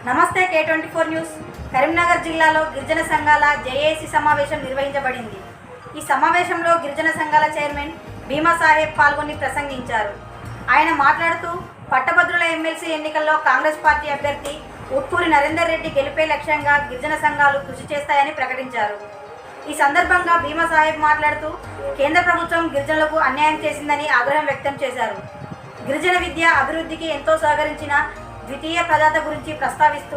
నమస్తే K24 news. Karimnagar జిల్లాలో గిరిజన సంఘాల జేఏసీ సమావేశం నిర్వహించబడింది. ఈ సమావేశంలో గిరిజన సంఘాల చైర్మన్ భీమా సాహెబ్ పాల్గొని ప్రసంగించారు. ఆయన మాట్లాడుతూ పట్టభద్రుల ఎమ్మెల్సీ ఎన్నికల్లో కాంగ్రెస్ పార్టీ అభ్యర్థి ఉట్కూరి నరేందర్ రెడ్డి గెలిపే లక్ష్యంగా గిరిజన సంఘాలు కృషి చేస్తాయని ప్రకటించారు. ఈ సందర్భంగా భీమా సాహెబ్ మాట్లాడుతూ కేంద్ర ప్రభుత్వం గిరిజనులకు అన్యాయం చేసిందని ఆగ్రహం వ్యక్తం చేశారు. గిరిజన విద్య అభివృద్ధికి ఎంతో సహకరించిన ద్వితీయ ప్రదాత గురించి ప్రస్తావిస్తూ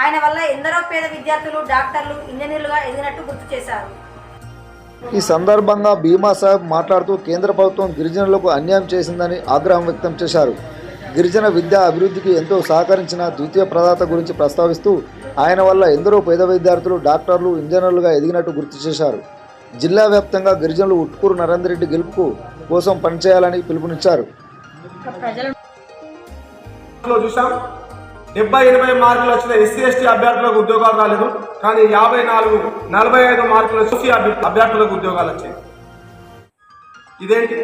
ఆయన వల్ల ఎందరో పేద విద్యార్థులు డాక్టర్లు ఇంజనీర్లుగా ఎదిగినట్టు గుర్తు చేశారు. ఈ సందర్భంగా భీమా సాహెబ్ మాట్లాడుతూ కేంద్ర ప్రభుత్వం గిరిజనులకు అన్యాయం చేసిందని ఆగ్రహం వ్యక్తం చేశారు. గిరిజన విద్యా అభివృద్ధికి ఎంతో సహకరించిన ద్వితీయ ప్రదాత గురించి ప్రస్తావిస్తూ ఆయన వల్ల ఎందరో పేద విద్యార్థులు డాక్టర్లు ఇంజనీర్లుగా ఎదిగినట్టు గుర్తు చేశారు. జిల్లా వ్యాప్తంగా గిరిజనులు ఉట్కూరు నరేందర్ రెడ్డి గెలుపు కోసం పనిచేయాలని పిలుపునిచ్చారు. 70-80 మార్కులు వచ్చిన ఎస్సీ ఎస్టీ అభ్యర్థులకు ఉద్యోగాలు రాలేదు. కానీ 54-45 మార్కులు వచ్చి అభ్యర్థులకు ఉద్యోగాలు వచ్చాయి. ఇదేంటి?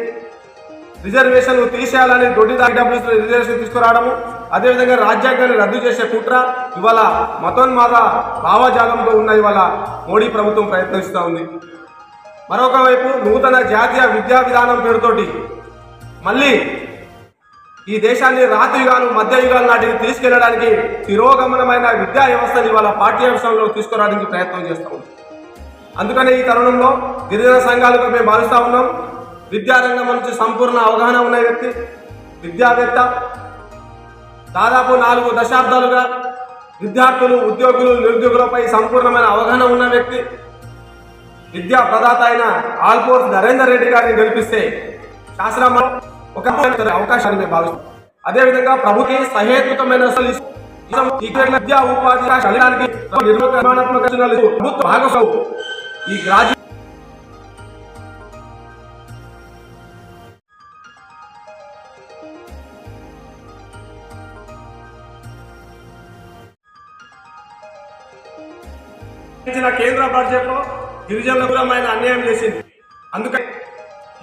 రిజర్వేషన్ తీసేయాలని డబ్ల్యూస్ రిజర్వేషన్ తీసుకురావడము, అదేవిధంగా రాజ్యాంగాన్ని రద్దు చేసే కుట్ర ఇవాళ మతోన్మాద భావజాలంతో ఉన్న ఇవాళ మోడీ ప్రభుత్వం ప్రయత్నిస్తూ ఉంది. మరొక వైపు నూతన జాతీయ విద్యా విధానం పేరుతోటి మళ్ళీ ఈ దేశాన్ని రాతి యుగాలు మధ్య యుగాల నాటికి తీసుకెళ్లడానికి తిరోగమనమైన విద్యా వ్యవస్థని ఇవాళ పాఠ్యాంశంలో తీసుకురావడానికి ప్రయత్నం చేస్తూ ఉన్నాం. అందుకనే ఈ తరుణంలో గిరిజన సంఘాలుగా మేము భావిస్తూ ఉన్నాం. విద్యారంగం నుంచి సంపూర్ణ అవగాహన ఉన్న వ్యక్తి, విద్యావేత్త, దాదాపు 4 దశాబ్దాలుగా విద్యార్థులు ఉద్యోగులు నిరుద్యోగులపై సంపూర్ణమైన అవగాహన ఉన్న వ్యక్తి, విద్యా ప్రదాత అయిన ఆల్పోర్స్ నరేందర్ రెడ్డి గారిని గెలిపిస్తే శాసనంలో ఒక అవకాశాన్ని మేము భావిస్తాం. అదేవిధంగా ప్రభుత్వ సహేతుకమైన విద్యా ఉపాధి ప్రభుత్వ భాగస్వామ్యం ఈ గ్రాడ్యుయేట్ కేంద్ర బడ్జెట్ లో గిరిజనులకు అన్యాయం చేసింది. అందుకని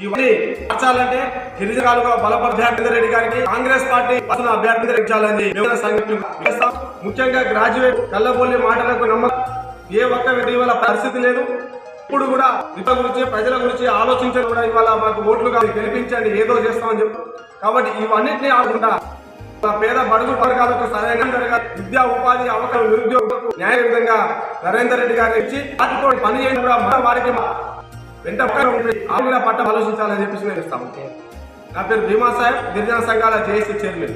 ఇవన్నీ మార్చాలంటే గిరిజనాలుగా బలపరిచే నరేందర్ రెడ్డి గారికి కాంగ్రెస్ పార్టీ అభ్యర్థి ఇచ్చాలని ముఖ్యంగా గ్రాడ్యుయేట్ కళ్ళబొల్లి మాటలకు నమ్మకం ఏ ఒక్క వ్యక్తి ఇవాళ పరిస్థితి లేదు. ఇప్పుడు కూడా ఇతర గురించి ప్రజల గురించి ఆలోచించడం కూడా ఇవాళ మాకు ఓట్లుగా గెలిపించండి ఏదో చేస్తామని చెప్పు. కాబట్టి ఇవన్నింటినీ ఆకుండా పేద బడుగు వర్గాలకు సరైన విద్యా ఉపాధి అవకాశం నిరుద్యోగులకు న్యాయ విధంగా నరేందర్ రెడ్డి గారిని ఇచ్చి పని చేయడం కూడా వారికి వెంట పట్ట ఆలోచించాలని చెప్పేసి మేము ఇస్తాము. నా పేరు భీమా సాహెబ్, గిరిజన సంఘాల జేఏసీ చైర్మన్.